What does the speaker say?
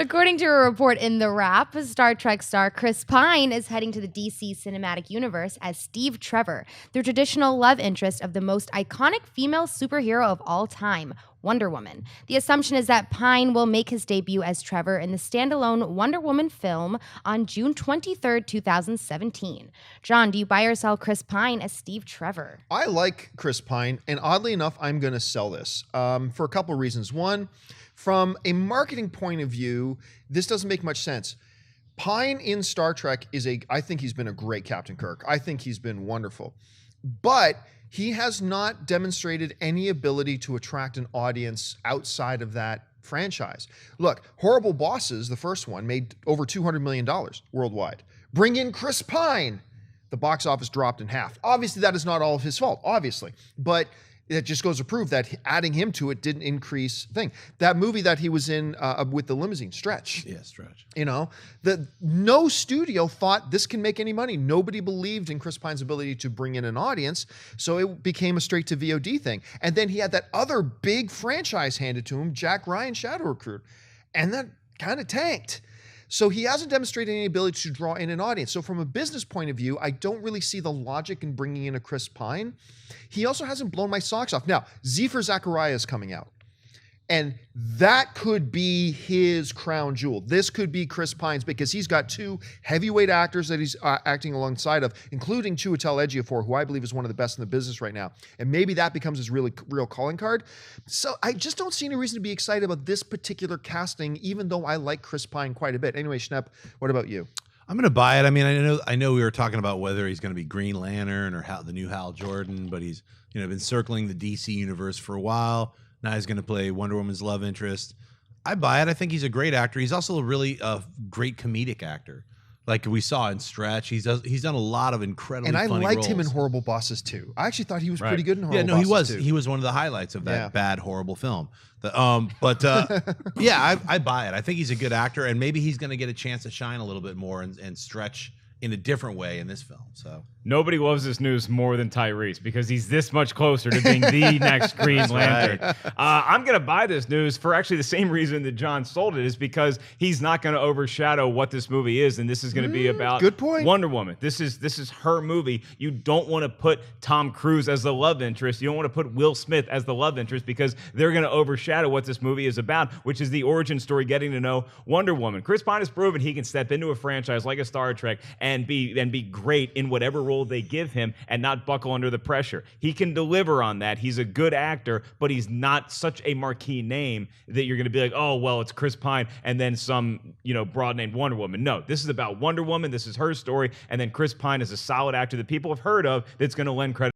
According to a report in TheWrap, Star Trek star Chris Pine is heading to the DC cinematic universe as Steve Trevor, the traditional love interest of the most iconic female superhero of all time, Wonder Woman. The assumption is that Pine will make his debut as Trevor in the standalone Wonder Woman film on June 23rd, 2017. John, do you buy or sell Chris Pine as Steve Trevor? I like Chris Pine, and oddly enough, I'm going to sell this for a couple of reasons. One, from a marketing point of view, this doesn't make much sense. Pine in Star Trek I think he's been a great Captain Kirk. I think he's been wonderful. But he has not demonstrated any ability to attract an audience outside of that franchise. Look, Horrible Bosses, the first one, made over $200 million worldwide. Bring in Chris Pine. The box office dropped in half. Obviously, that is not all of his fault, obviously. But it just goes to prove that adding him to it didn't increase thing. That movie that he was in with the limousine, Stretch. Yeah, Stretch. You know, no studio thought this can make any money. Nobody believed in Chris Pine's ability to bring in an audience, so it became a straight to VOD thing. And then he had that other big franchise handed to him, Jack Ryan Shadow Recruit, and that kind of tanked. So he hasn't demonstrated any ability to draw in an audience. So from a business point of view, I don't really see the logic in bringing in a Chris Pine. He also hasn't blown my socks off. Now, Z for Zachariah is coming out. And that could be his crown jewel. This could be Chris Pine's because he's got two heavyweight actors that he's acting alongside of, including Chiwetel Ejiofor, who I believe is one of the best in the business right now. And maybe that becomes his real calling card. So I just don't see any reason to be excited about this particular casting, even though I like Chris Pine quite a bit. Anyway, Schnepp, what about you? I'm going to buy it. I mean, I know we were talking about whether he's going to be Green Lantern or the new Hal Jordan, but he's been circling the DC universe for a while. Now he's going to play Wonder Woman's love interest. I buy it. I think he's a great actor. He's also a really great comedic actor. Like we saw in Stretch, he's done a lot of incredibly funny roles. And I liked him in Horrible Bosses too. I actually thought he was pretty good in Horrible Bosses. He was. Too. He was one of the highlights of that bad, horrible film. Yeah, I buy it. I think he's a good actor, and maybe he's going to get a chance to shine a little bit more and stretch in a different way in this film. So nobody loves this news more than Tyrese because he's this much closer to being the next Green Lantern. Right. I'm going to buy this news for actually the same reason that John sold it, is because he's not going to overshadow what this movie is, and this is going to be about Wonder Woman. This is her movie. You don't want to put Tom Cruise as the love interest. You don't want to put Will Smith as the love interest because they're going to overshadow what this movie is about, which is the origin story, getting to know Wonder Woman. Chris Pine has proven he can step into a franchise like a Star Trek and be great in whatever role they give him and not buckle under the pressure. He can deliver on that. He's a good actor, but he's not such a marquee name that you're going to be like, oh, well, it's Chris Pine and then some, broad named Wonder Woman. No, this is about Wonder Woman. This is her story. And then Chris Pine is a solid actor that people have heard of that's going to lend credit